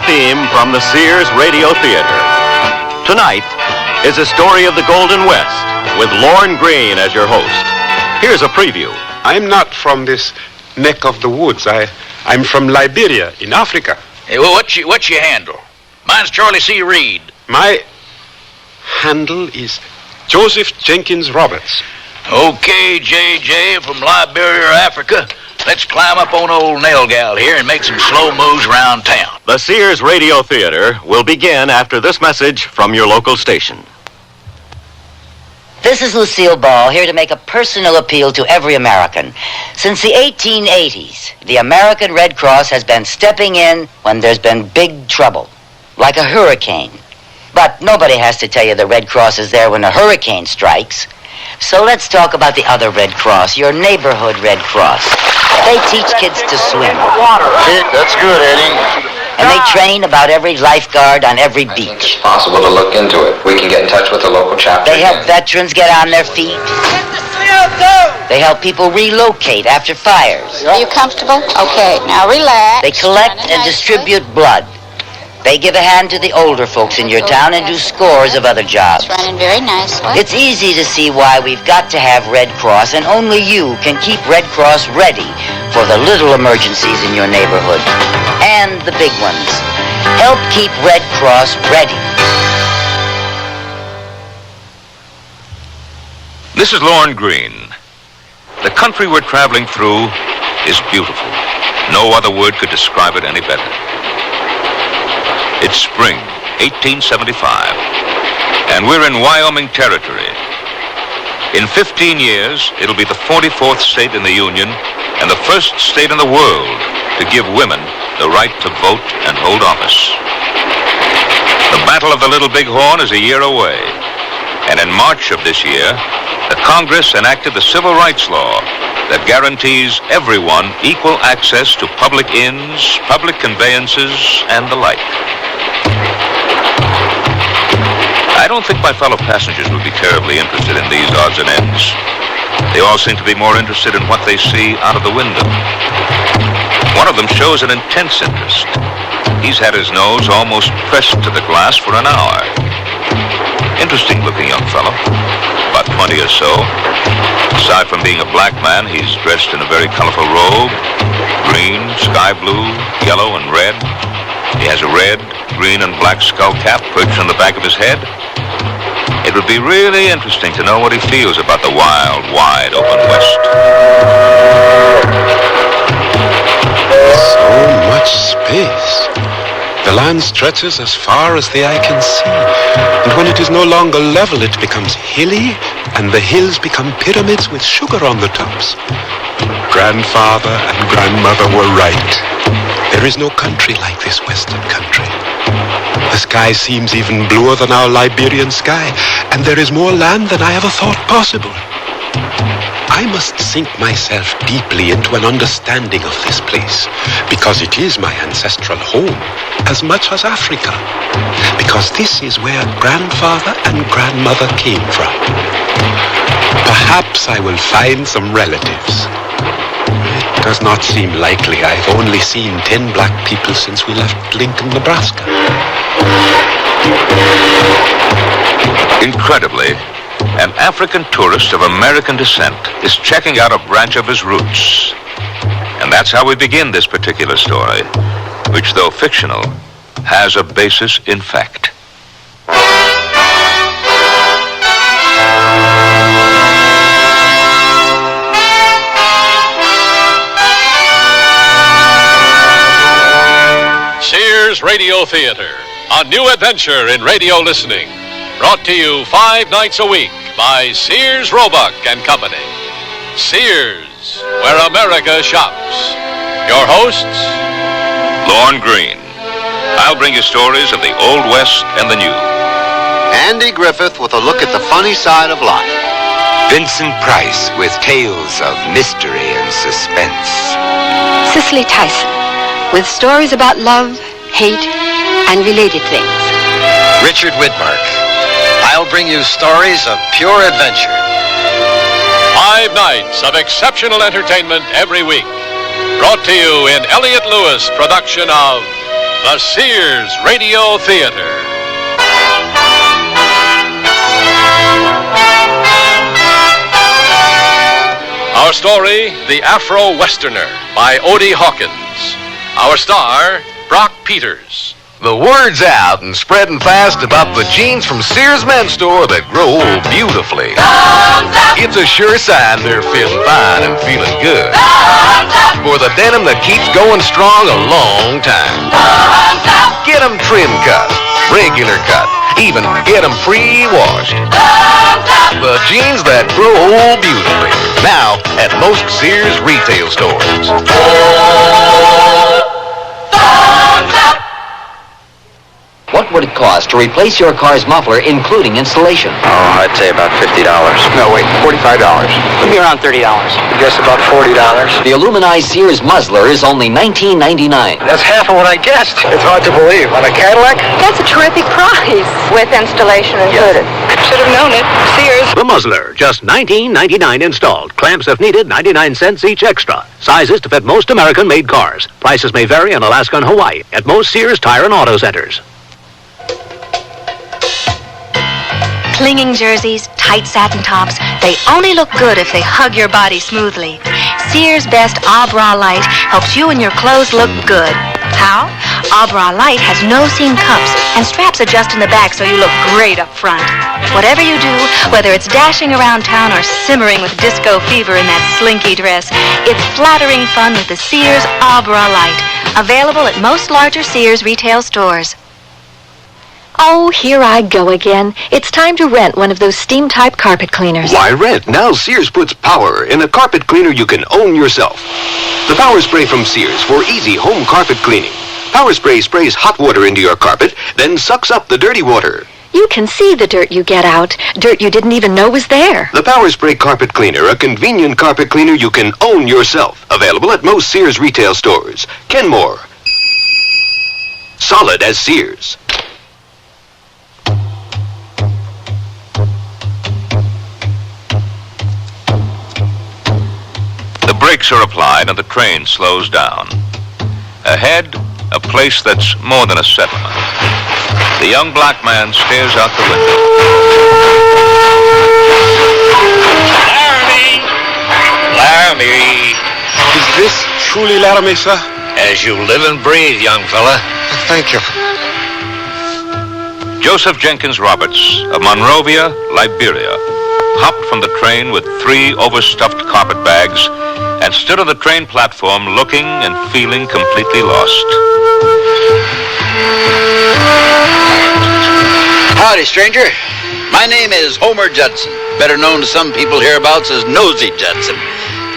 theme from the Sears Radio Theater. Tonight is a story of the Golden West with Lorne Greene as your host. Here's a preview. I'm not from this neck of the woods. I'm from Liberia in Africa. Hey, well, what's your handle? Mine's Charlie C. Reed. My handle is Joseph Jenkins Roberts. Okay, J.J. from Liberia, Africa. Let's climb up on old Nail Gal here and make some slow moves around town. The Sears Radio Theater will begin after this message from your local station. This is Lucille Ball, here to make a personal appeal to every American. Since the 1880s, the American Red Cross has been stepping in when there's been big trouble, like a hurricane. But nobody has to tell you the Red Cross is there when a hurricane strikes. So let's talk about the other Red Cross, your neighborhood Red Cross. They teach kids to swim. That's good, Eddie. And they train about every lifeguard on every beach. It's possible to look into it. We can get in touch with the local chapter. They help veterans get on their feet. They help people relocate after fires. Are you comfortable? Okay, now relax. They collect and distribute blood. They give a hand to the older folks in your town and do scores of other jobs. It's running very nicely. It's easy to see why we've got to have Red Cross, and only you can keep Red Cross ready for the little emergencies in your neighborhood and the big ones. Help keep Red Cross ready. This is Lorne Greene. The country we're traveling through is beautiful. No other word could describe it any better. It's spring, 1875, and we're in Wyoming territory. In 15 years, it'll be the 44th state in the Union and the first state in the world to give women the right to vote and hold office. The Battle of the Little Bighorn is a year away, and in March of this year, the Congress enacted the Civil Rights Law that guarantees everyone equal access to public inns, public conveyances, and the like. I don't think my fellow passengers would be terribly interested in these odds and ends. They all seem to be more interested in what they see out of the window. One of them shows an intense interest. He's had his nose almost pressed to the glass for an hour. Interesting looking young fellow, about 20 or so. Aside from being a black man, he's dressed in a very colorful robe, green, sky blue, yellow, and red. He has a red, green, and black skull cap perched on the back of his head. It would be really interesting to know what he feels about the wild, wide open West. So much space. The land stretches as far as the eye can see. And when it is no longer level, it becomes hilly, and the hills become pyramids with sugar on the tops. Grandfather and grandmother were right. There is no country like this western country. The sky seems even bluer than our Liberian sky, and there is more land than I ever thought possible. I must sink myself deeply into an understanding of this place, because it is my ancestral home, as much as Africa, because this is where grandfather and grandmother came from. Perhaps I will find some relatives. It does not seem likely. I've only seen 10 black people since we left Lincoln, Nebraska. Incredibly, an African tourist of American descent is checking out a branch of his roots. And that's how we begin this particular story, which, though fictional, has a basis in fact. Sears Radio Theater, a new adventure in radio listening. Brought to you 5 nights a week by Sears Roebuck and Company. Sears, where America shops. Your hosts, Lorne Greene. I'll bring you stories of the Old West and the New. Andy Griffith with a look at the funny side of life. Vincent Price with tales of mystery and suspense. Cicely Tyson with stories about love, hate, and related things. Richard Widmark. I'll bring you stories of pure adventure. 5 nights of exceptional entertainment every week. Brought to you in Elliott Lewis production of the Sears Radio Theater. Our story, The Afro-Westerner, by Odie Hawkins. Our star, Brock Peters. The word's out and spreading fast about the jeans from Sears Men's Store that grow beautifully. It's a sure sign they're feeling fine and feeling good. For the denim that keeps going strong a long time. Get them trim cut, regular cut, even get them pre-washed. The jeans that grow beautifully. Now at most Sears retail stores. What would it cost to replace your car's muffler, including installation? Oh, I'd say about $50. No, wait, $45. It'll be around $30. I guess about $40. The aluminized Sears muzzler is only $19.99. That's half of what I guessed. It's hard to believe. On a Cadillac? That's a terrific price. With installation included. Should have known it. Sears. The muzzler, just $19.99 installed. Clamps if needed, 99 cents each extra. Sizes to fit most American-made cars. Prices may vary in Alaska and Hawaii at most Sears Tire and Auto Centers. Clinging jerseys, tight satin tops, they only look good if they hug your body smoothly. Sears Best Abra Light helps you and your clothes look good. How? Abra Light has no-seam cups, and straps adjust in the back so you look great up front. Whatever you do, whether it's dashing around town or simmering with disco fever in that slinky dress, it's flattering fun with the Sears Abra Light. Available at most larger Sears retail stores. Oh, here I go again. It's time to rent one of those steam-type carpet cleaners. Why rent? Now Sears puts power in a carpet cleaner you can own yourself. The Power Spray from Sears for easy home carpet cleaning. Power Spray sprays hot water into your carpet, then sucks up the dirty water. You can see the dirt you get out. Dirt you didn't even know was there. The Power Spray Carpet Cleaner, a convenient carpet cleaner you can own yourself. Available at most Sears retail stores. Kenmore. Solid as Sears. The brakes are applied and the train slows down. Ahead, a place that's more than a settlement. The young black man stares out the window. Laramie. Is this truly Laramie, sir? As you live and breathe, young fella. Thank you. Joseph Jenkins Roberts of Monrovia, Liberia, hopped from the train with 3 overstuffed carpet bags and stood on the train platform looking and feeling completely lost. Howdy, stranger. My name is Homer Judson, better known to some people hereabouts as Nosy Judson.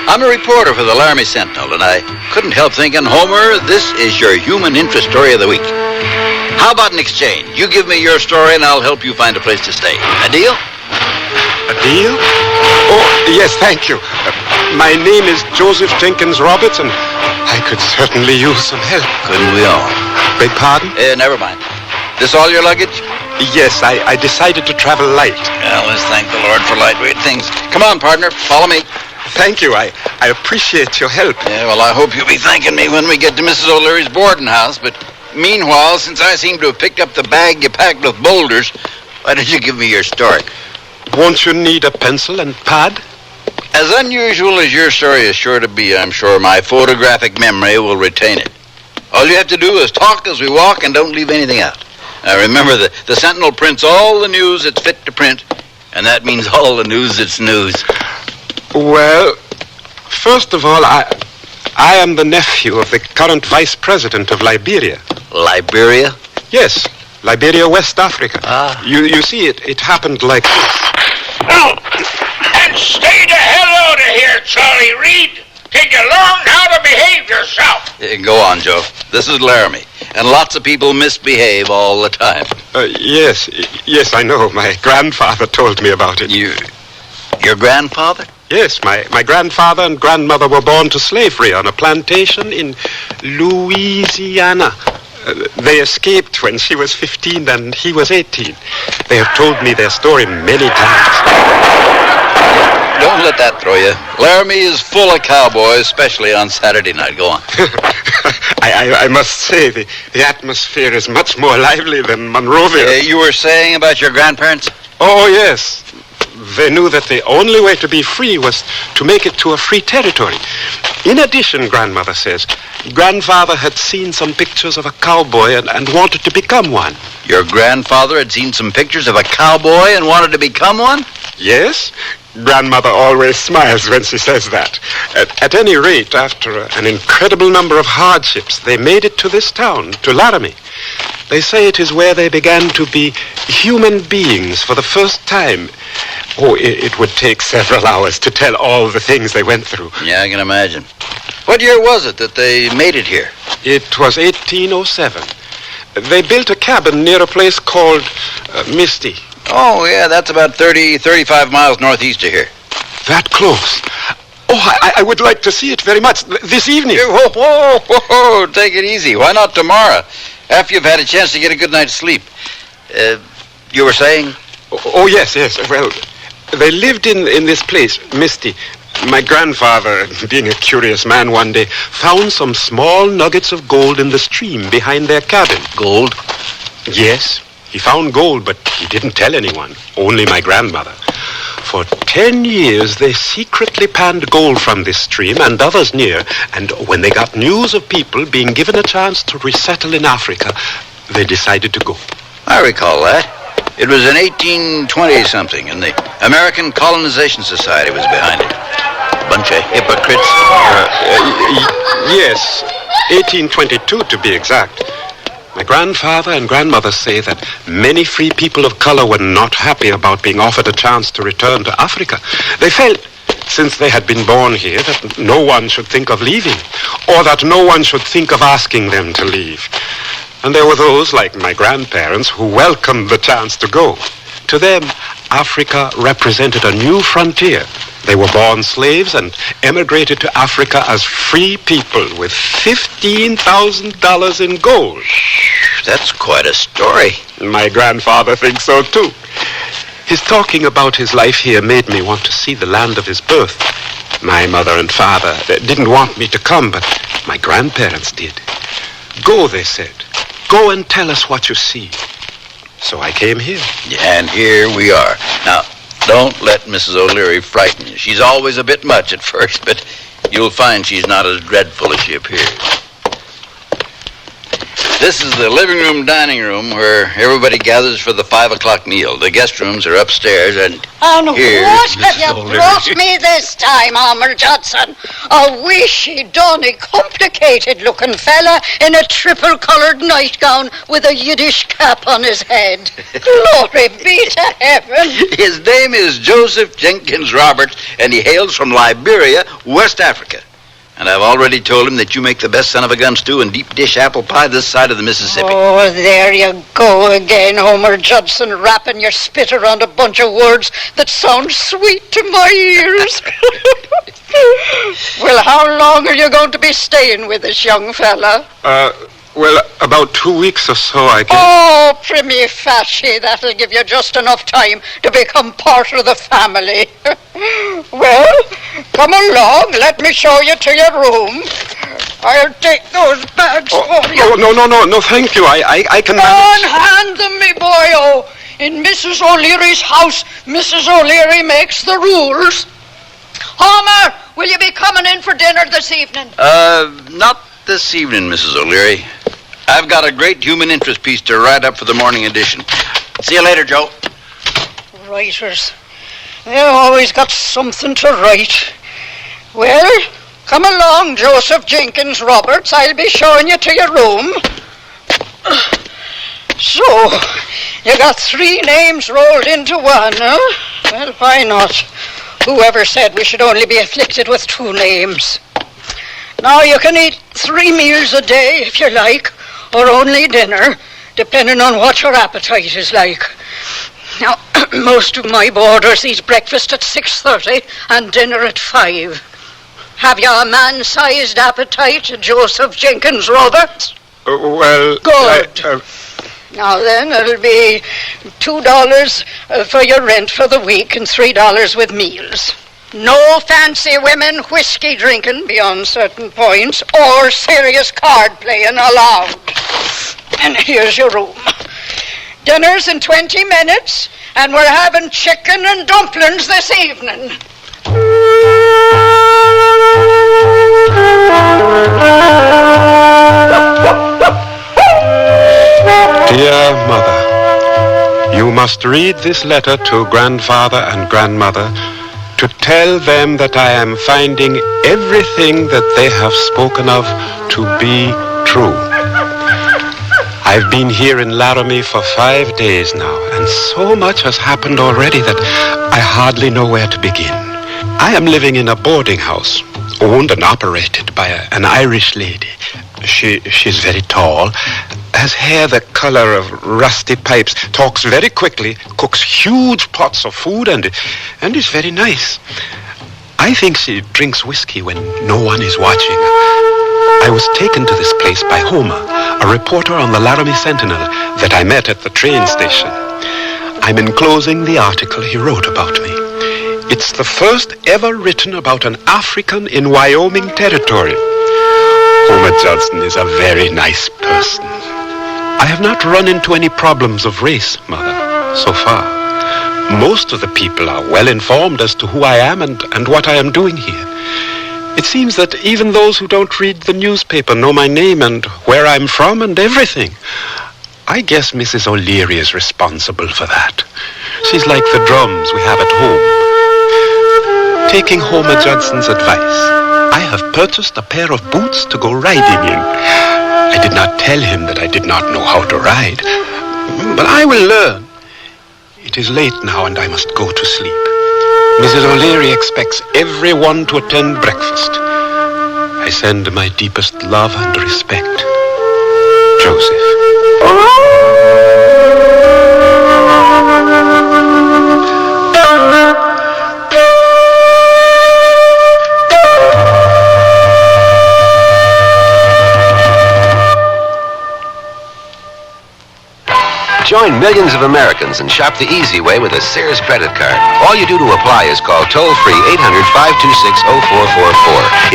I'm a reporter for the Laramie Sentinel, and I couldn't help thinking, Homer, this is your human interest story of the week. How about an exchange? You give me your story, and I'll help you find a place to stay. A deal? A deal? Oh, yes, thank you. My name is Joseph Jenkins Roberts, and I could certainly use some help. Couldn't we all? Beg pardon? Never mind. This all your luggage? Yes, I decided to travel light. Well, let's thank the Lord for lightweight things. Come on, partner. Follow me. Thank you. I appreciate your help. Yeah, well, I hope you'll be thanking me when we get to Mrs. O'Leary's boarding house. But meanwhile, since I seem to have picked up the bag you packed with boulders, why don't you give me your story? Won't you need a pencil and pad? As unusual as your story is sure to be, I'm sure my photographic memory will retain it. All you have to do is talk as we walk and don't leave anything out. Now remember, the Sentinel prints all the news it's fit to print, and that means all the news that's news. Well, first of all, I am the nephew of the current vice president of Liberia. Liberia? Yes, Liberia, West Africa. Ah. You see, it happened like this. Oh, and stay the hell out of here, Charlie Reed. Till you learn how to behave yourself. Go on, Joe. This is Laramie, and lots of people misbehave all the time. Yes, I know. My grandfather told me about it. Your grandfather? Yes, my grandfather and grandmother were born to slavery on a plantation in Louisiana. They escaped when she was 15 and he was 18. They have told me their story many times. don't let that throw you. Laramie is full of cowboys, especially on Saturday night. Go on. I must say, the atmosphere is much more lively than Monroeville. You were saying about your grandparents? Oh, yes. They knew that the only way to be free was to make it to a free territory. In addition, Grandmother says, Grandfather had seen some pictures of a cowboy and wanted to become one. Your grandfather had seen some pictures of a cowboy and wanted to become one? Yes. Grandmother always smiles when she says that. At any rate, after an incredible number of hardships, they made it to this town, to Laramie. They say it is where they began to be human beings for the first time. Oh, it would take several hours to tell all the things they went through. Yeah, I can imagine. What year was it that they made it here? It was 1807. They built a cabin near a place called Misty. Oh, yeah, that's about 35 miles northeast of here. That close? Oh, I would like to see it very much. This evening. Whoa, take it easy. Why not tomorrow? After you've had a chance to get a good night's sleep. You were saying? Oh, yes. Well, they lived in this place, Misty. My grandfather, being a curious man one day, found some small nuggets of gold in the stream behind their cabin. Gold? Yes. He found gold, but he didn't tell anyone, only my grandmother. For 10 years, they secretly panned gold from this stream and others near, and when they got news of people being given a chance to resettle in Africa, they decided to go. I recall that. It was in 1820-something, and the American Colonization Society was behind it. A bunch of hypocrites. Yes, 1822 to be exact. My grandfather and grandmother say that many free people of color were not happy about being offered a chance to return to Africa. They felt, since they had been born here, that no one should think of leaving, or that no one should think of asking them to leave. And there were those, like my grandparents, who welcomed the chance to go. To them, Africa represented a new frontier. They were born slaves and emigrated to Africa as free people with $15,000 in gold. That's quite a story. My grandfather thinks so, too. His talking about his life here made me want to see the land of his birth. My mother and father didn't want me to come, but my grandparents did. Go, they said. Go and tell us what you see. So I came here. Yeah, and here we are. Now, don't let Mrs. O'Leary frighten you. She's always a bit much at first, but you'll find she's not as dreadful as she appears. This is the living room, dining room, where everybody gathers for the 5 o'clock meal. The guest rooms are upstairs, and here's what have Mrs. you O'Leary. brought me this time, Homer Judson? A wishy-donny, complicated-looking fella in a triple-coloured nightgown with a Yiddish cap on his head. Glory be to heaven. His name is Joseph Jenkins Roberts, and he hails from Liberia, West Africa. And I've already told him that you make the best son-of-a-gun stew and deep dish apple pie this side of the Mississippi. Oh, there you go again, Homer Judson, wrapping your spit around a bunch of words that sound sweet to my ears. Well, how long are you going to be staying with this young fella? Well, about 2 weeks or so, I guess. Oh, primi facie, that'll give you just enough time to become part of the family. Well, come along, let me show you to your room. I'll take those bags for you. Oh, no, thank you. I can manage. Hand them me, boyo. In Mrs. O'Leary's house, Mrs. O'Leary makes the rules. Homer, will you be coming in for dinner this evening? Not this evening, Mrs. O'Leary. I've got a great human interest piece to write up for the morning edition. See you later, Joe. Writers. They always got something to write. Well, come along, Joseph Jenkins Roberts. I'll be showing you to your room. So, you got 3 names rolled into one, huh? Well, why not? Whoever said we should only be afflicted with 2 names? Now, you can eat 3 meals a day if you like, or only dinner, depending on what your appetite is like. Now, most of my boarders eat breakfast at 6:30 and dinner at 5. Have you a man-sized appetite, Joseph Jenkins Roberts? Well... Good. Now then, it'll be $2 for your rent for the week and $3 with meals. No fancy women whiskey drinking beyond certain points or serious card playing allowed. And here's your room. Dinner's in 20 minutes, and we're having chicken and dumplings this evening. Dear Mother, you must read this letter to Grandfather and Grandmother to tell them that I am finding everything that they have spoken of to be true. I've been here in Laramie for 5 days now, and so much has happened already that I hardly know where to begin. I am living in a boarding house, owned and operated by an Irish lady. She's very tall, has hair the color of rusty pipes, talks very quickly, cooks huge pots of food, and is very nice. I think she drinks whiskey when no one is watching. I was taken to this place by Homer, a reporter on the Laramie Sentinel that I met at the train station. I'm enclosing the article he wrote about me. It's the first ever written about an African in Wyoming territory. Homer Judson is a very nice person. I have not run into any problems of race, Mother, so far. Most of the people are well informed as to who I am and what I am doing here. It seems that even those who don't read the newspaper know my name and where I'm from and everything. I guess Mrs. O'Leary is responsible for that. She's like the drums we have at home. Taking Homer Judson's advice, I have purchased a pair of boots to go riding in. I did not tell him that I did not know how to ride, but I will learn. It is late now and I must go to sleep. Mrs. O'Leary expects everyone to attend breakfast. I send my deepest love and respect. Joseph. Join millions of Americans and shop the easy way with a Sears credit card. All you do to apply is call toll-free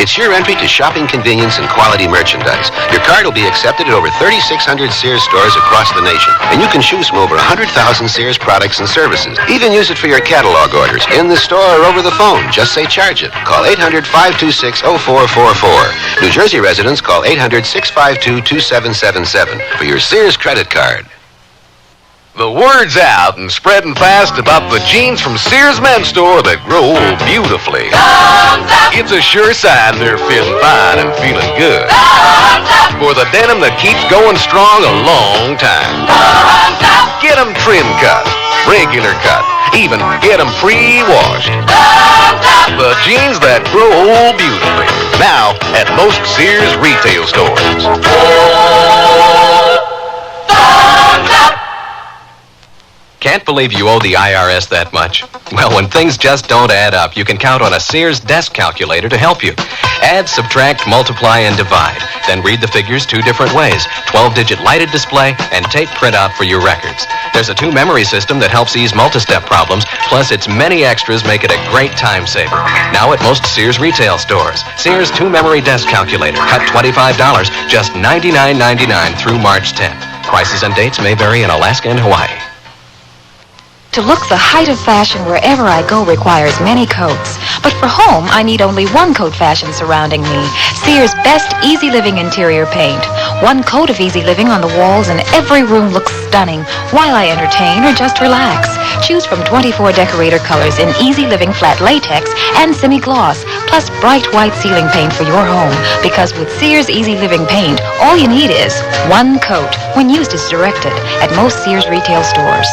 800-526-0444. It's your entry to shopping convenience and quality merchandise. Your card will be accepted at over 3,600 Sears stores across the nation. And you can choose from over 100,000 Sears products and services. Even use it for your catalog orders, in the store or over the phone. Just say charge it. Call 800-526-0444. New Jersey residents call 800-652-2777 for your Sears credit card. The word's out and spreading fast about the jeans from Sears Men's Store that grow beautifully. It's a sure sign they're feeling fine and feeling good. For the denim that keeps going strong a long time. Get them trim cut, regular cut, even get them pre-washed. The jeans that grow beautifully. Now at most Sears retail stores. Can't believe you owe the IRS that much? Well, when things just don't add up, you can count on a Sears desk calculator to help you. Add, subtract, multiply, and divide. Then read the figures 2 different ways. 12-digit lighted display and tape printout for your records. There's a 2-memory system that helps ease multi-step problems, plus its many extras make it a great time saver. Now at most Sears retail stores. Sears 2-memory desk calculator. Cut $25, just $99.99 through March 10th. Prices and dates may vary in Alaska and Hawaii. To look the height of fashion wherever I go requires many coats. But for home, I need only one coat fashion surrounding me. Sears' best Easy Living interior paint. One coat of Easy Living on the walls and every room looks stunning while I entertain or just relax. Choose from 24 decorator colors in Easy Living flat latex and semi-gloss, plus bright white ceiling paint for your home. Because with Sears Easy Living paint, all you need is one coat when used as directed at most Sears retail stores.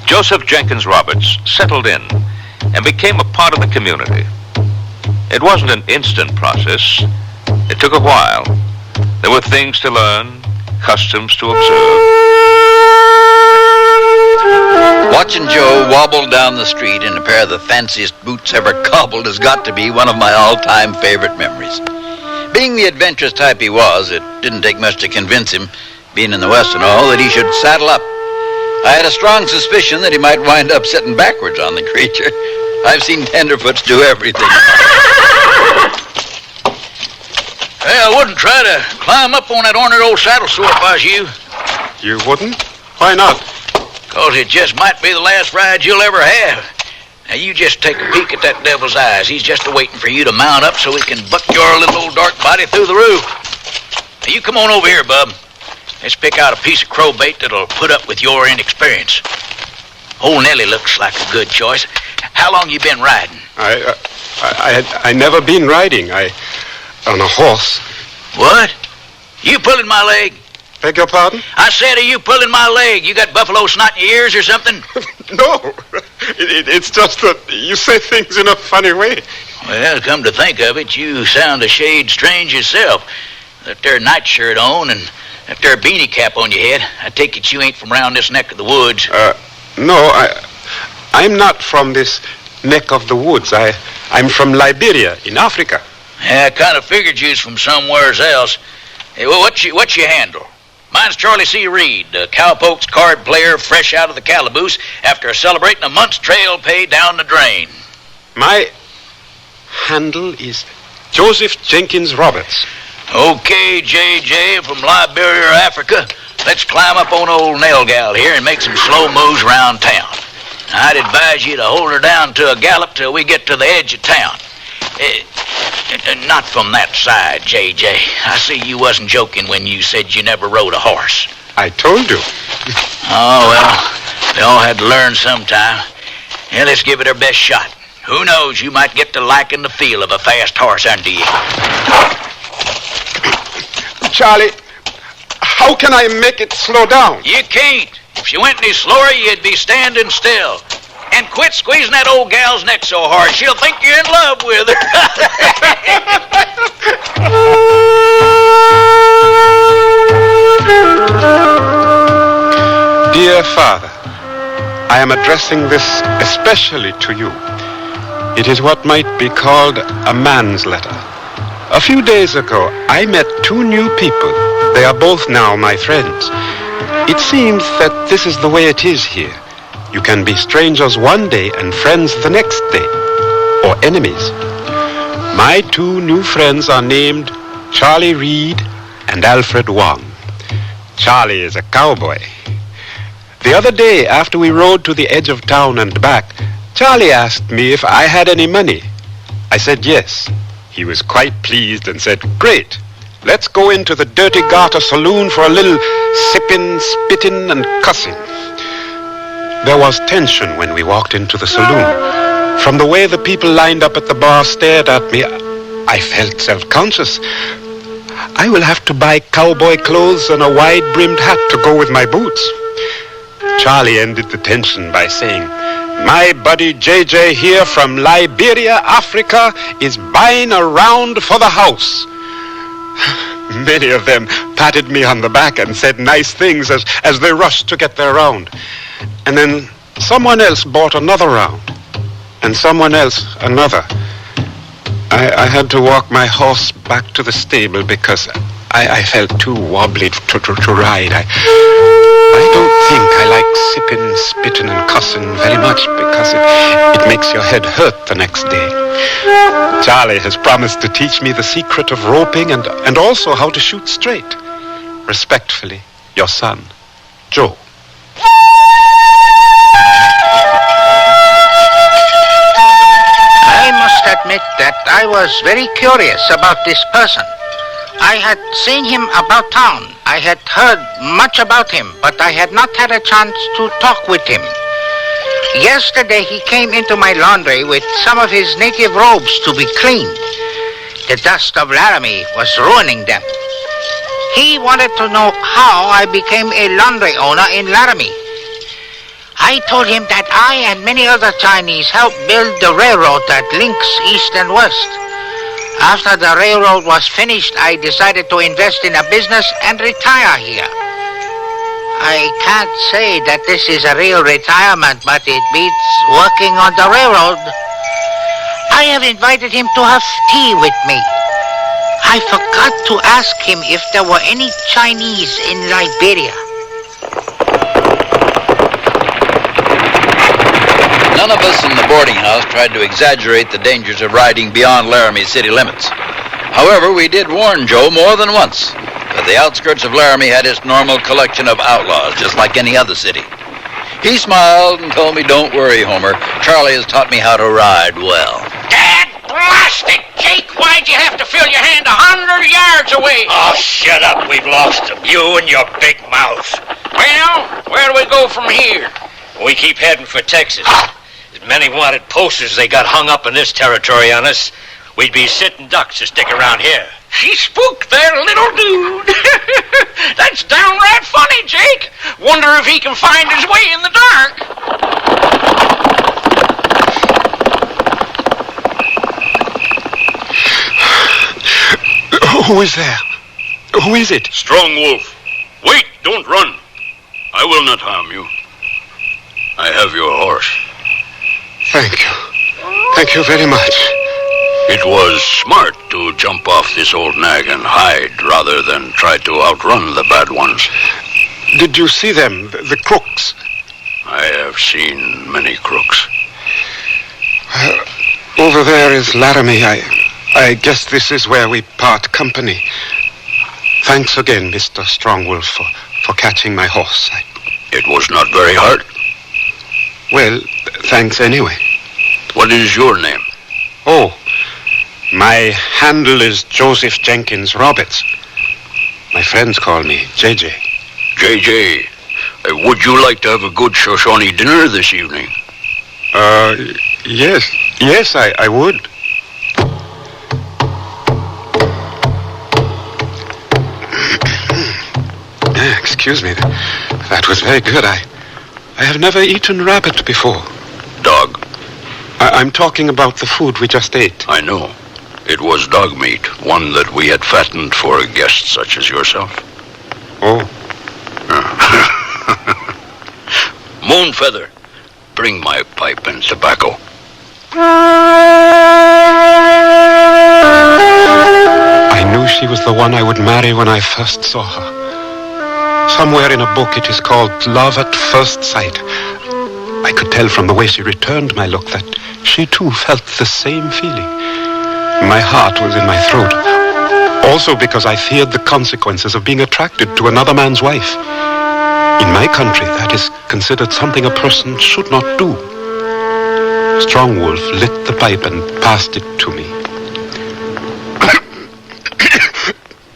Joseph Jenkins Roberts settled in and became a part of the community. It wasn't an instant process. It took a while. There were things to learn, customs to observe. Watching Joe wobble down the street in a pair of the fanciest boots ever cobbled has got to be one of my all-time favorite memories. Being the adventurous type he was, it didn't take much to convince him, being in the West and all, that he should saddle up. I had a strong suspicion that he might wind up sitting backwards on the creature. I've seen tenderfoots do everything. Hey, I wouldn't try to climb up on that ornery old saddle sore if I was you. You wouldn't? Why not? 'Cause it just might be the last ride you'll ever have. Now, you just take a peek at that devil's eyes. He's just a-waiting for you to mount up so he can buck your little old dark body through the roof. Now, you come on over here, bub. Let's pick out a piece of crow bait that'll put up with your inexperience. Old Nellie looks like a good choice. How long you been riding? I never been riding. On a horse. What? You pulling my leg? Beg your pardon? I said, are you pulling my leg? You got buffalo snot in your ears or something? No. It's just that you say things in a funny way. Well, come to think of it, you sound a shade strange yourself. That there nightshirt on and that there beanie cap on your head. I take it you ain't from round this neck of the woods. No, I'm not from this neck of the woods. I'm from Liberia in Africa. Yeah, I kind of figured you was from somewheres else. Hey, well, what's your handle? Mine's Charlie C. Reed, a cowpokes card player fresh out of the calaboose after celebrating a month's trail pay down the drain. My handle is Joseph Jenkins Roberts. Okay, JJ from Liberia, Africa. Let's climb up on old Nail Gal here and make some slow moves around town. I'd advise you to hold her down to a gallop till we get to the edge of town. Not from that side, JJ. I see you wasn't joking when you said you never rode a horse. I told you. Oh, well, they all had to learn sometime. Yeah, let's give it our best shot. Who knows, you might get to liking the feel of a fast horse under you. Charlie, how can I make it slow down? You can't. If she went any slower, you'd be standing still. And quit squeezing that old gal's neck so hard. She'll think you're in love with her. Dear Father, I am addressing this especially to you. It is what might be called a man's letter. A few days ago, I met two new people. They are both now my friends. It seems that this is the way it is here. You can be strangers one day and friends the next day, or enemies. My two new friends are named Charlie Reed and Alfred Wong. Charlie is a cowboy. The other day, after we rode to the edge of town and back, Charlie asked me if I had any money. I said yes. He was quite pleased and said, "Great. Let's go into the Dirty Garter Saloon for a little sipping, spitting, and cussing." There was tension when we walked into the saloon. From the way the people lined up at the bar stared at me, I felt self-conscious. I will have to buy cowboy clothes and a wide-brimmed hat to go with my boots. Charlie ended the tension by saying, "My buddy JJ here from Liberia, Africa, is buying a round for the house." Many of them patted me on the back and said nice things as they rushed to get their round. And then someone else bought another round, and someone else another. I had to walk my horse back to the stable because I felt too wobbly to ride. I don't think I like sipping, spitting, and cussing very much because it makes your head hurt the next day. Charlie has promised to teach me the secret of roping and also how to shoot straight. Respectfully, your son, Joe. I must admit that I was very curious about this person. I had seen him about town. I had heard much about him, but I had not had a chance to talk with him. Yesterday he came into my laundry with some of his native robes to be cleaned. The dust of Laramie was ruining them. He wanted to know how I became a laundry owner in Laramie. I told him that I and many other Chinese helped build the railroad that links east and west. After the railroad was finished, I decided to invest in a business and retire here. I can't say that this is a real retirement, but it beats working on the railroad. I have invited him to have tea with me. I forgot to ask him if there were any Chinese in Liberia. Dear Father, I am addressing this especially to you. It is what might be called a man's letter. A few days ago, I met two new people. They are both now my friends. It seems that this is the way it is here. You can be strangers one day and friends the next day, or enemies. My two new friends are named Charlie Reed and Alfred Wong. Charlie is a cowboy. The other day, after we rode to the edge of town and back, Charlie asked me if I had any money. I said yes. He was quite pleased and said, "Great. Let's go into the Dirty Garter Saloon for a little sipping, spitting, and cussing." None of us in the boarding house tried to exaggerate the dangers of riding beyond Laramie's city limits. However, we did warn Joe more than once that the outskirts of Laramie had its normal collection of outlaws, just like any other city. He smiled and told me, "Don't worry, Homer. Charlie has taught me how to ride well." Dad blast it, Jake! Why'd you have to fill your hand 100 yards away? Oh, shut up. We've lost him. You and your big mouth. Well, where do we go from here? We keep heading for Texas. As many wanted posters they got hung up in this territory on us, we'd be sitting ducks to stick around here. She spooked their little dude. That's downright funny, Jake. Wonder if he can find his way in the dark. Who is there? Who is it? Strong Wolf. Wait, don't run. I will not harm you. I have your horse. Thank you. Thank you very much. It was smart to jump off this old nag and hide rather than try to outrun the bad ones. Did you see them, the crooks? I have seen many crooks. Over there is Laramie. I guess this is where we part company. Thanks again, Mr. Strongwolf, for catching my horse. It was not very hard. Well, thanks anyway. What is your name? Oh, my handle is Joseph Jenkins Roberts. My friends call me JJ. JJ, would you like to have a good Shoshone dinner this evening? Yes. Yes, I would. Excuse me. That was very good. I have never eaten rabbit before. Dog. I'm talking about the food we just ate. I know. It was dog meat, one that we had fattened for a guest such as yourself. Oh. Moonfeather, bring my pipe and tobacco. I knew she was the one I would marry when I first saw her. Somewhere in a book it is called Love at First Sight. I could tell from the way she returned my look that she too felt the same feeling. My heart was in my throat. Also because I feared the consequences of being attracted to another man's wife. In my country, that is considered something a person should not do. Strongwolf lit the pipe and passed it to me.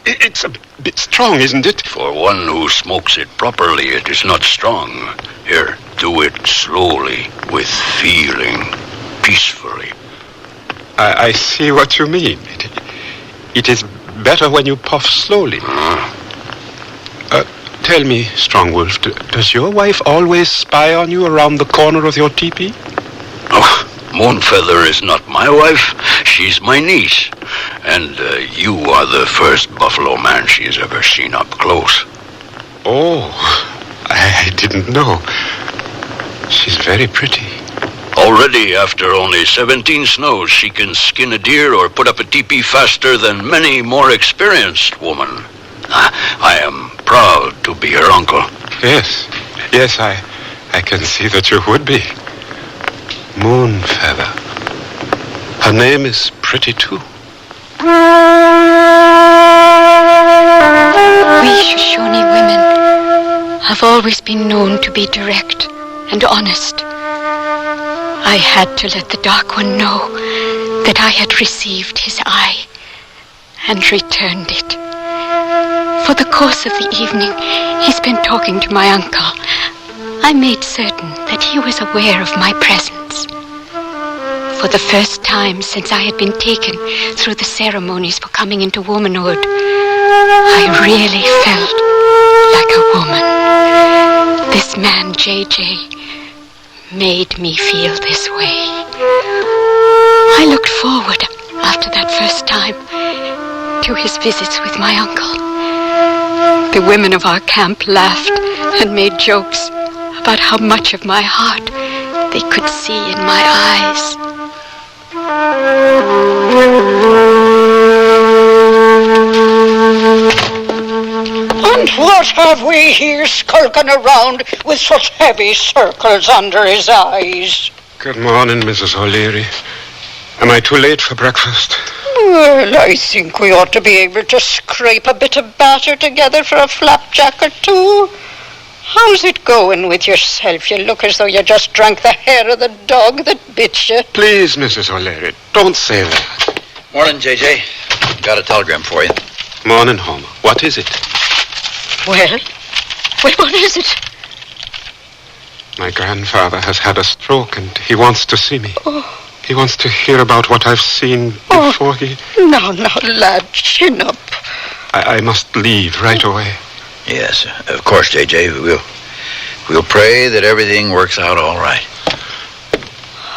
It's a bit strong, isn't it? For one who smokes it properly, it is not strong. Here, do it slowly, with feeling, peacefully. I see what you mean. It is better when you puff slowly. Tell me, Strongwolf, does your wife always spy on you around the corner of your teepee? Oh, Moonfeather is not my wife. She's my niece. And you are the first buffalo man she has ever seen up close. Oh, I didn't know. She's very pretty. Already, after only 17 snows, she can skin a deer or put up a teepee faster than many more experienced women. I am proud to be her uncle. Yes, I can see that you would be. Moonfeather. Her name is pretty too. We Shoshone women have always been known to be direct and honest. I had to let the Dark One know that I had received his eye and returned it. For the course of the evening, he spent talking to my uncle. I made certain that he was aware of my presence. For the first time since I had been taken through the ceremonies for coming into womanhood, I really felt like a woman. This man, JJ, made me feel this way. I looked forward, after that first time, to his visits with my uncle. The women of our camp laughed and made jokes about how much of my heart they could see in my eyes. And what have we here skulking around with such heavy circles under his eyes? Good morning, Mrs. O'Leary. Am I too late for breakfast? Well, I think we ought to be able to scrape a bit of batter together for a flapjack or two. How's it going with yourself? You look as though you just drank the hair of the dog that bit you. Please, Mrs. O'Leary, don't say that. Morning, J.J. Got a telegram for you. Morning, Homer. What is it? Well, what is it? My grandfather has had a stroke and he wants to see me. Oh. He wants to hear about what I've seen before he... Now, lad, chin up. I must leave right away. Yes, of course, J.J. We'll pray that everything works out all right.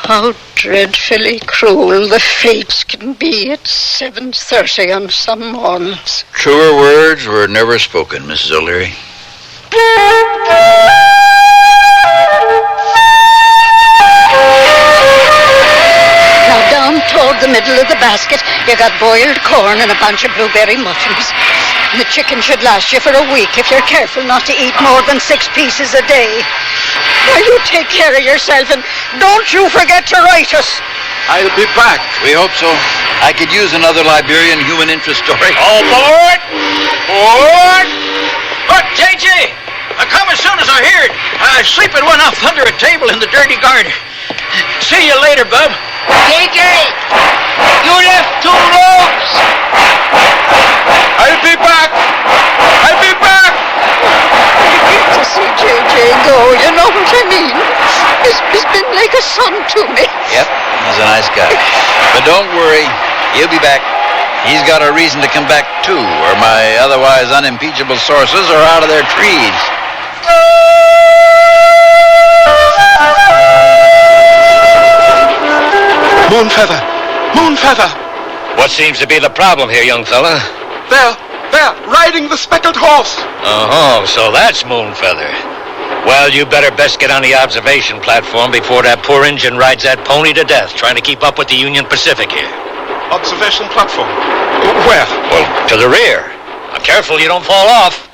How dreadfully cruel the fates can be at 7:30 on some mornings. Truer words were never spoken, Mrs. O'Leary. Now down toward the middle of the basket, you got boiled corn and a bunch of blueberry muffins. And the chicken should last you for a week if you're careful not to eat more than 6 pieces a day. Now you take care of yourself and don't you forget to write us. I'll be back. We hope so. I could use another Liberian human interest story. All aboard! Board! But, J.J., I come as soon as I heard. I sleep at one off under a table in the dirty garden. See you later, bub. J.J., you left 2 ropes. I'll be back! I'll be back! I hate to see J.J. go, you know what I mean? He's been like a son to me. Yep, he's a nice guy. But don't worry, he'll be back. He's got a reason to come back, too, or my otherwise unimpeachable sources are out of their trees. Moonfeather! Moonfeather! What seems to be the problem here, young fella? There, riding the speckled horse. Oh, so that's Moonfeather. Well, you better best get on the observation platform before that poor engine rides that pony to death, trying to keep up with the Union Pacific here. Observation platform? Where? Well, to the rear. Now, careful you don't fall off.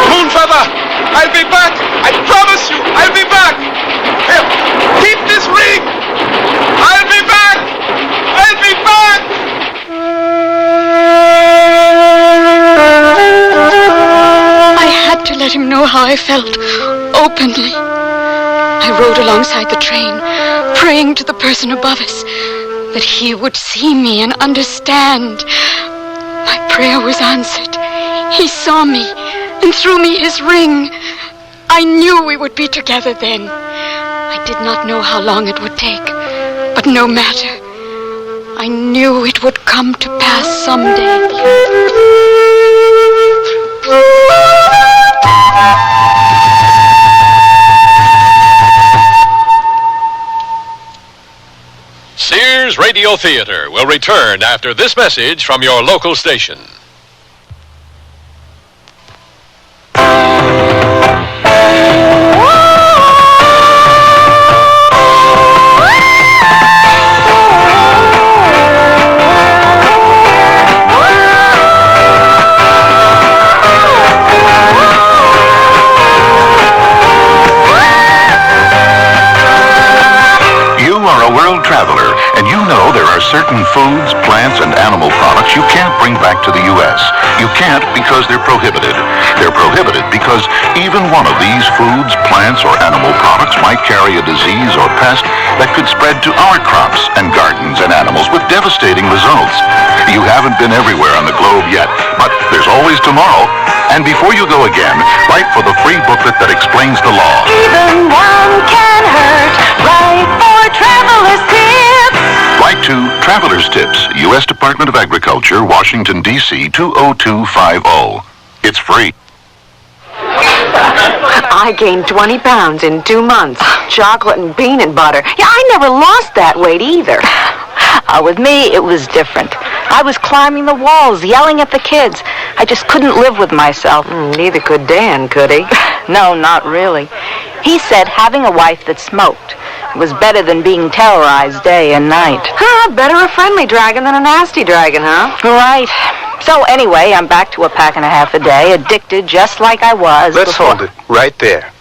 Moonfeather! I'll be back! I promise you, I'll be back! Here, keep this ring! I'll be back! I'll be back! I had to let him know how I felt, openly. I rode alongside the train, praying to the person above us that he would see me and understand. My prayer was answered. He saw me and threw me his ring. I knew we would be together then. I did not know how long it would take, but no matter. I knew it would come to pass someday. Sears Radio Theater will return after this message from your local station. Traveler, and you know there are certain foods, plants, and animal products you can't bring back to the U.S. You can't because they're prohibited. They're prohibited because even one of these foods, plants, or animal products might carry a disease or pest that could spread to our crops and gardens and animals with devastating results. You haven't been everywhere on the globe yet, but there's always tomorrow. And before you go again, write for the free booklet that explains the law. Even one can hurt. Write for Traveler's Tips. Write to Traveler's Tips, U.S. Department of Agriculture, Washington, D.C. 20250. It's free. I gained 20 pounds in 2 months. Chocolate and peanut butter. Yeah, I never lost that weight either. With me, it was different. I was climbing the walls, yelling at the kids. I just couldn't live with myself. Neither could Dan, could he? No, not really. He said having a wife that smoked was better than being terrorized day and night. Better a friendly dragon than a nasty dragon, huh? Right. So anyway, I'm back to a pack and a half a day, addicted just like I was Let's before. hold it right there.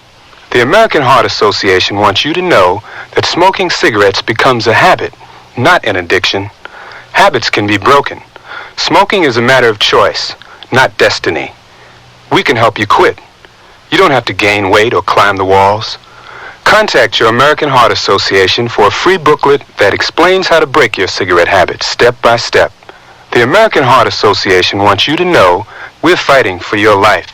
The American Heart Association wants you to know that smoking cigarettes becomes a habit, not an addiction. Habits can be broken. Smoking is a matter of choice, not destiny. We can help you quit. You don't have to gain weight or climb the walls. Contact your American Heart Association for a free booklet that explains how to break your cigarette habit step by step. The American Heart Association wants you to know we're fighting for your life.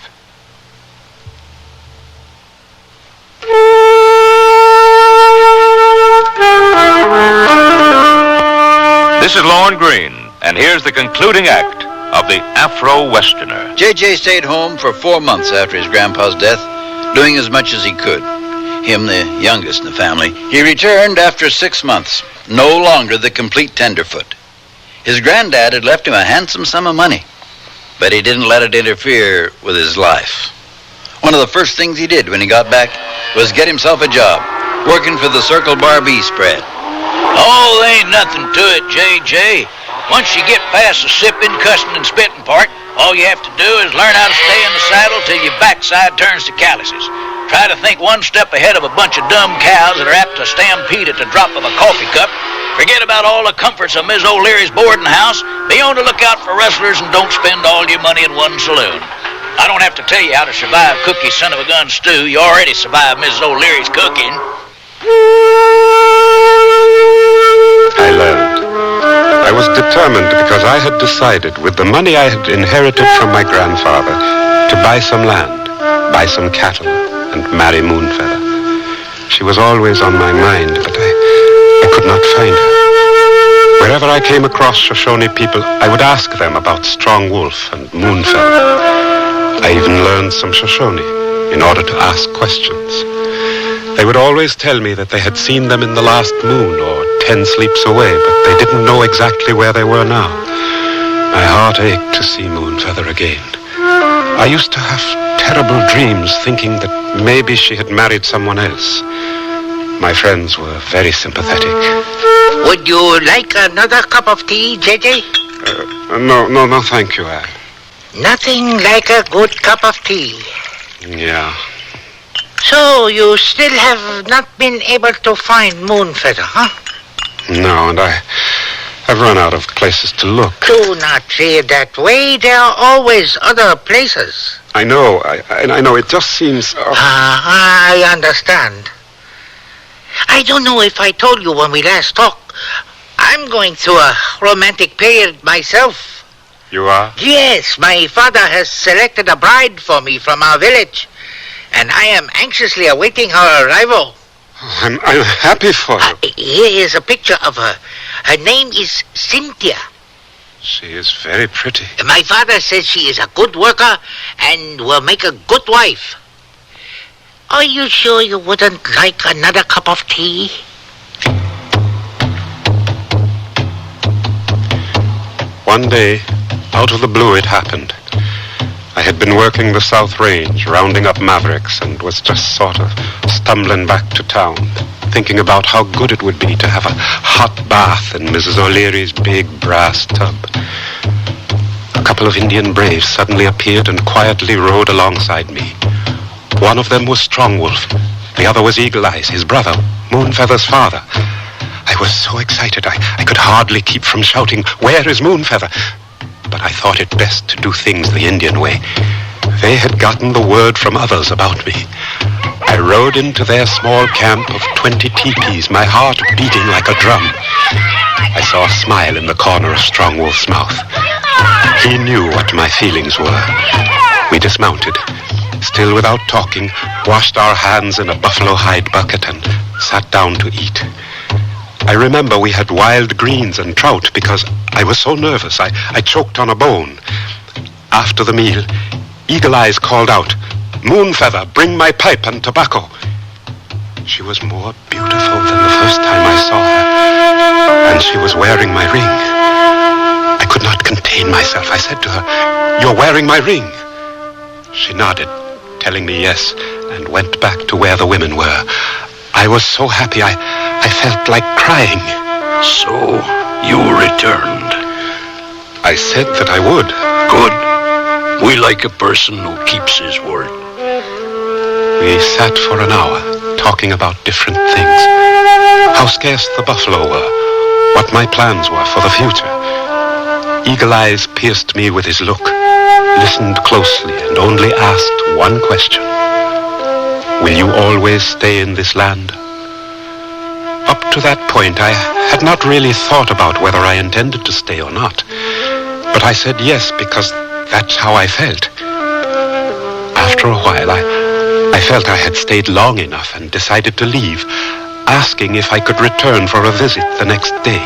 This is Lorne Green, and here's the concluding act of the Afro-Westerner. J.J. stayed home for 4 months after his grandpa's death, doing as much as he could. Him, the youngest in the family. He returned after 6 months, no longer the complete tenderfoot. His granddad had left him a handsome sum of money, but he didn't let it interfere with his life. One of the first things he did when he got back was get himself a job, working for the Circle Bar B spread. Oh, there ain't nothing to it, J.J. Once you get past the sipping, cussing, and spitting part, all you have to do is learn how to stay in the saddle till your backside turns to calluses. Try to think one step ahead of a bunch of dumb cows that are apt to stampede at the drop of a coffee cup. Forget about all the comforts of Miss O'Leary's boarding house. Be on the lookout for rustlers and don't spend all your money in one saloon. I don't have to tell you how to survive Cookie's son of a gun stew. You already survived Mrs. O'Leary's cooking. I learned. I was determined because I had decided, with the money I had inherited from my grandfather, to buy some land, buy some cattle, and marry Moonfeather. She was always on my mind, but I could not find her. Wherever I came across Shoshone people, I would ask them about Strong Wolf and Moonfeather. I even learned some Shoshone in order to ask questions. They would always tell me that they had seen them in the last moon or 10 sleeps away, but they didn't know exactly where they were now. My heart ached to see Moonfeather again. I used to have terrible dreams thinking that maybe she had married someone else. My friends were very sympathetic. Would you like another cup of tea, J.J.? No, thank you, Al. Nothing like a good cup of tea. Yeah. So you still have not been able to find Moonfeather, huh? No, and I've run out of places to look. Do not feel that way. There are always other places. I know. I know. It just seems... I understand. I don't know if I told you when we last talked. I'm going through a romantic period myself. You are? Yes, my father has selected a bride for me from our village, and I am anxiously awaiting her arrival. I'm happy for you. Here is a picture of her. Her name is Cynthia. She is very pretty. My father says she is a good worker and will make a good wife. Are you sure you wouldn't like another cup of tea? One day, out of the blue, it happened. I had been working the South Range, rounding up mavericks, and was just sort of stumbling back to town, thinking about how good it would be to have a hot bath in Mrs. O'Leary's big brass tub. A couple of Indian braves suddenly appeared and quietly rode alongside me. One of them was Strong Wolf. The other was Eagle Eyes, his brother, Moonfeather's father. I was so excited I could hardly keep from shouting, "Where is Moonfeather?" But I thought it best to do things the Indian way. They had gotten the word from others about me. I rode into their small camp of 20 teepees, my heart beating like a drum. I saw a smile in the corner of Strong Wolf's mouth. He knew what my feelings were. We dismounted, still without talking, washed our hands in a buffalo hide bucket and sat down to eat. I remember we had wild greens and trout because I was so nervous I choked on a bone. After the meal, Eagle Eyes called out, "Moonfeather, bring my pipe and tobacco." She was more beautiful than the first time I saw her, and she was wearing my ring. I could not contain myself. I said to her, "You're wearing my ring." She nodded, telling me yes, and went back to where the women were. I was so happy I felt like crying. So, you returned. I said that I would. Good. We like a person who keeps his word. We sat for an hour, talking about different things. How scarce the buffalo were, what my plans were for the future. Eagle Eyes pierced me with his look, listened closely, and only asked one question. Will you always stay in this land? Up to that point, I had not really thought about whether I intended to stay or not. But I said yes, because that's how I felt. After a while, I felt I had stayed long enough and decided to leave, asking if I could return for a visit the next day.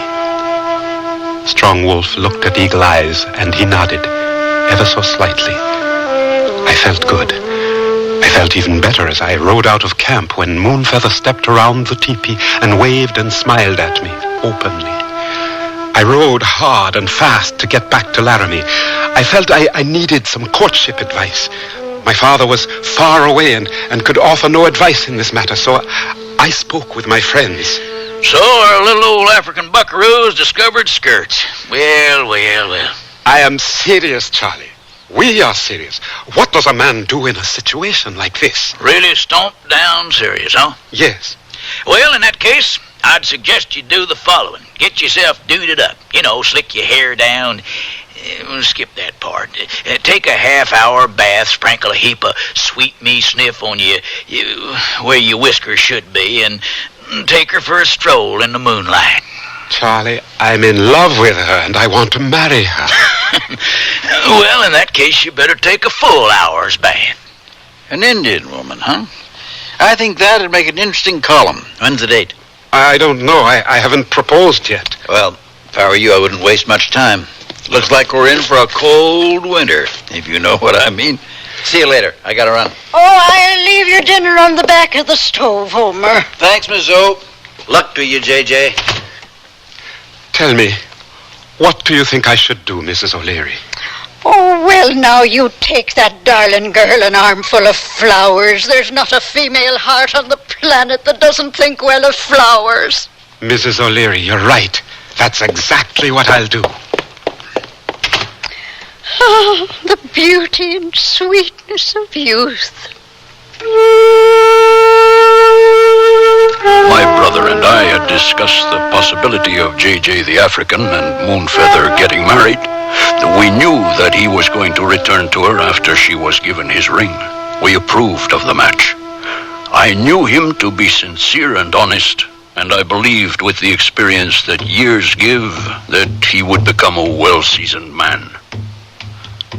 Strong Wolf looked at Eagle Eyes, and he nodded, ever so slightly. I felt good. I felt even better as I rode out of camp when Moonfeather stepped around the teepee and waved and smiled at me openly. I rode hard and fast to get back to Laramie. I felt I needed some courtship advice. My father was far away and could offer no advice in this matter, so I spoke with my friends. So our little old African buckaroo has discovered skirts. Well. I am serious, Charlie. We are serious. What does a man do in a situation like this? Really stomp down serious, huh? Yes. Well, in that case, I'd suggest you do the following. Get yourself duded up. Slick your hair down. Skip that part. Take a half-hour bath, sprinkle a heap of sweet me sniff on you where your whiskers should be, and take her for a stroll in the moonlight. Charlie, I'm in love with her, and I want to marry her. Well, in that case, you better take a full hour's bath. An Indian woman, huh? I think that'd make an interesting column. When's the date? I don't know. I haven't proposed yet. Well, if I were you, I wouldn't waste much time. Looks like we're in for a cold winter, if you know what I mean. See you later. I gotta run. Oh, I'll leave your dinner on the back of the stove, Homer. Thanks, Miss O. Luck to you, J.J. Tell me, what do you think I should do, Mrs. O'Leary? Oh, well, now you take that darling girl an armful of flowers. There's not a female heart on the planet that doesn't think well of flowers. Mrs. O'Leary, you're right. That's exactly what I'll do. Oh, the beauty and sweetness of youth. My brother and I had discussed the possibility of J.J. the African and Moonfeather getting married. We knew that he was going to return to her after she was given his ring. We approved of the match. I knew him to be sincere and honest, and I believed with the experience that years give that he would become a well-seasoned man.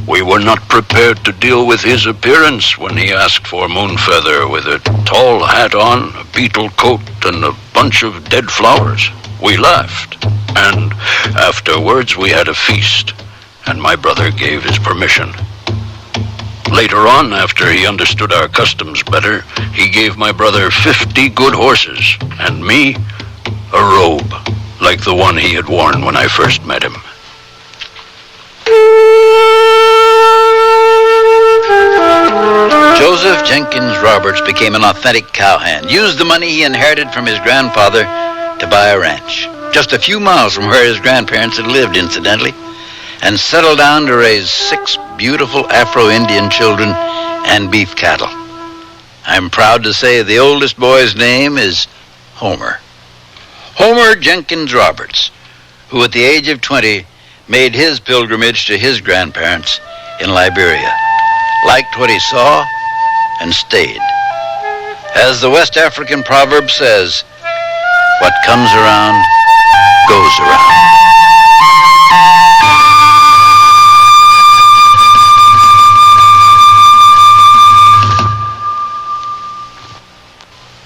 We were not prepared to deal with his appearance when he asked for Moonfeather with a tall hat on, a beetle coat, and a bunch of dead flowers. We laughed, and afterwards we had a feast, and my brother gave his permission. Later on, after he understood our customs better, he gave my brother 50 good horses, and me a robe, like the one he had worn when I first met him. Joseph Jenkins Roberts became an authentic cowhand, used the money he inherited from his grandfather to buy a ranch, just a few miles from where his grandparents had lived, incidentally, and settled down to raise 6 beautiful Afro-Indian children and beef cattle. I'm proud to say the oldest boy's name is Homer. Homer Jenkins Roberts, who at the age of 20 made his pilgrimage to his grandparents in Liberia, liked what he saw, and stayed. As the West African proverb says, what comes around goes around.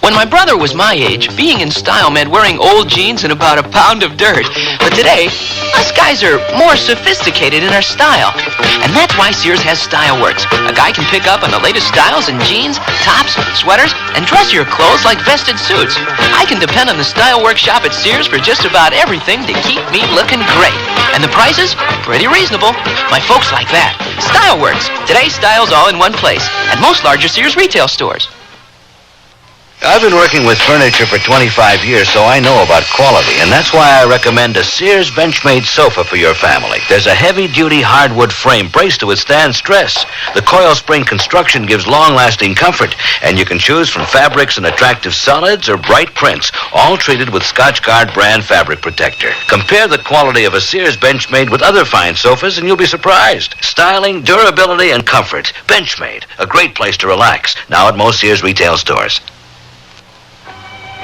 When my brother was my age, being in style meant wearing old jeans and about a pound of dirt. But today, us guys are more sophisticated in our style. And that's why Sears has Style Works. A guy can pick up on the latest styles in jeans, tops, sweaters, and dressier clothes like vested suits. I can depend on the Style Works shop at Sears for just about everything to keep me looking great. And the prices? Pretty reasonable. My folks like that. Style Works. Today's styles all in one place. At most larger Sears retail stores. I've been working with furniture for 25 years, so I know about quality, and that's why I recommend a Sears Benchmade sofa for your family. There's a heavy-duty hardwood frame braced to withstand stress. The coil spring construction gives long-lasting comfort, and you can choose from fabrics and attractive solids or bright prints, all treated with Scotchgard brand fabric protector. Compare the quality of a Sears Benchmade with other fine sofas, and you'll be surprised. Styling, durability, and comfort. Benchmade, a great place to relax, now at most Sears retail stores.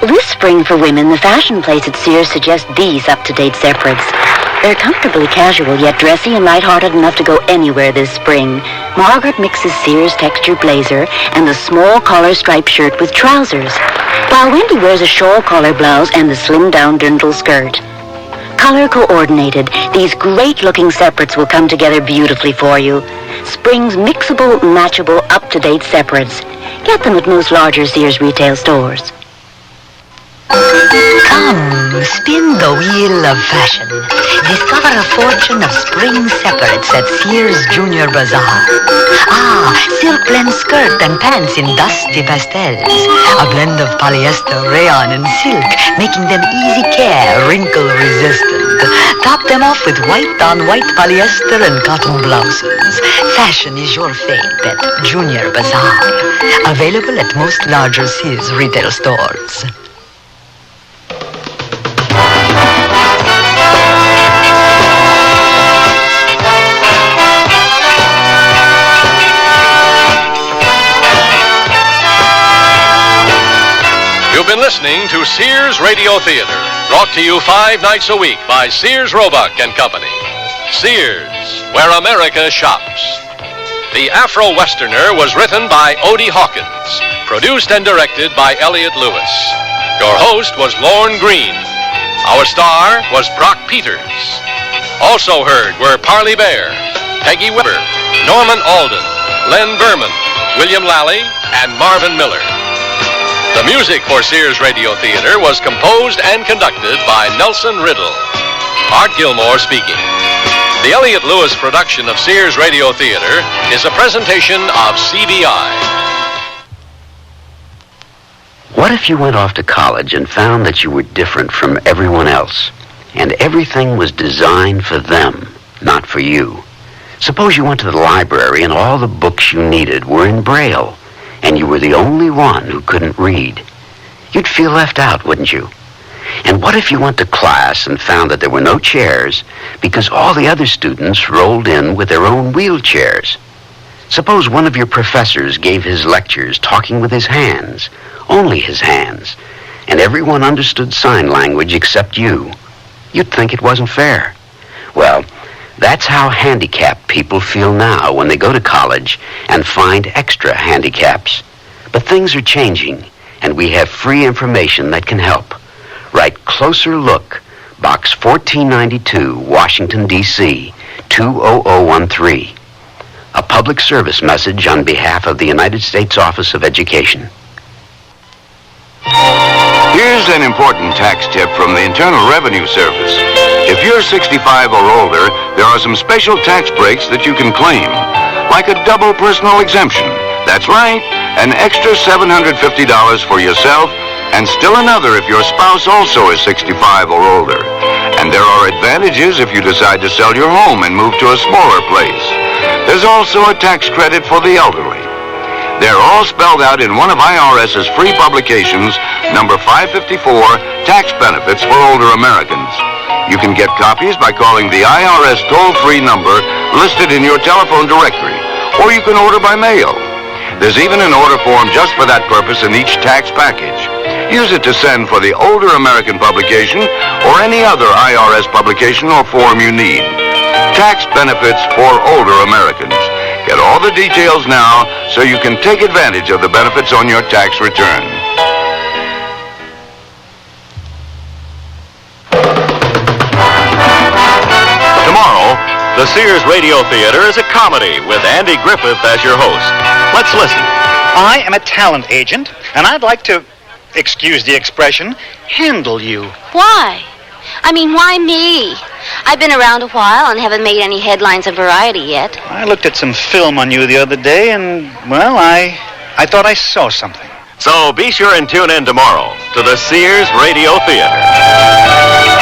This spring for women, the fashion place at Sears suggests these up-to-date separates. They're comfortably casual, yet dressy and lighthearted enough to go anywhere this spring. Margaret mixes Sears texture blazer and the small collar striped shirt with trousers, while Wendy wears a shawl collar blouse and the slimmed-down dirndl skirt. Color coordinated, these great-looking separates will come together beautifully for you. Spring's mixable, matchable, up-to-date separates. Get them at most larger Sears retail stores. Come, spin the wheel of fashion. Discover a fortune of spring separates at Sears Junior Bazaar. Silk blend skirt and pants in dusty pastels. A blend of polyester, rayon, and silk, making them easy care, wrinkle resistant. Top them off with white-on-white polyester and cotton blouses. Fashion is your fate at Junior Bazaar. Available at most larger Sears retail stores. You've been listening to Sears Radio Theater, brought to you 5 nights a week by Sears Roebuck and Company. Sears, where America shops. The Afro-Westerner was written by Odie Hawkins, produced and directed by Elliott Lewis. Your host was Lorne Green. Our star was Brock Peters. Also heard were Parley Bear, Peggy Weber, Norman Alden, Len Berman, William Lally, and Marvin Miller. The music for Sears Radio Theater was composed and conducted by Nelson Riddle. Art Gilmore speaking. The Elliott Lewis production of Sears Radio Theater is a presentation of CBI. What if you went off to college and found that you were different from everyone else, and everything was designed for them, not for you? Suppose you went to the library and all the books you needed were in Braille, and you were the only one who couldn't read. You'd feel left out, wouldn't you? And what if you went to class and found that there were no chairs because all the other students rolled in with their own wheelchairs? Suppose one of your professors gave his lectures talking with his hands, only his hands, and everyone understood sign language except you. You'd think it wasn't fair. Well, that's how handicapped people feel now when they go to college and find extra handicaps. But things are changing, and we have free information that can help. Write Closer Look, Box 1492, Washington, D.C., 20013. A public service message on behalf of the United States Office of Education. Here's an important tax tip from the Internal Revenue Service. If you're 65 or older, there are some special tax breaks that you can claim, like a double personal exemption. That's right, an extra $750 for yourself, and still another if your spouse also is 65 or older. And there are advantages if you decide to sell your home and move to a smaller place. There's also a tax credit for the elderly. They're all spelled out in one of IRS's free publications, number 554, Tax Benefits for Older Americans. You can get copies by calling the IRS toll-free number listed in your telephone directory, or you can order by mail. There's even an order form just for that purpose in each tax package. Use it to send for the Older American publication or any other IRS publication or form you need. Tax Benefits for Older Americans. Get all the details now so you can take advantage of the benefits on your tax return. Tomorrow, the Sears Radio Theater is a comedy with Andy Griffith as your host. Let's listen. I am a talent agent, and I'd like to, excuse the expression, handle you. Why? I mean, why me? I've been around a while and haven't made any headlines of Variety yet. I looked at some film on you the other day, and, well, I thought I saw something. So be sure and tune in tomorrow to the Sears Radio Theater.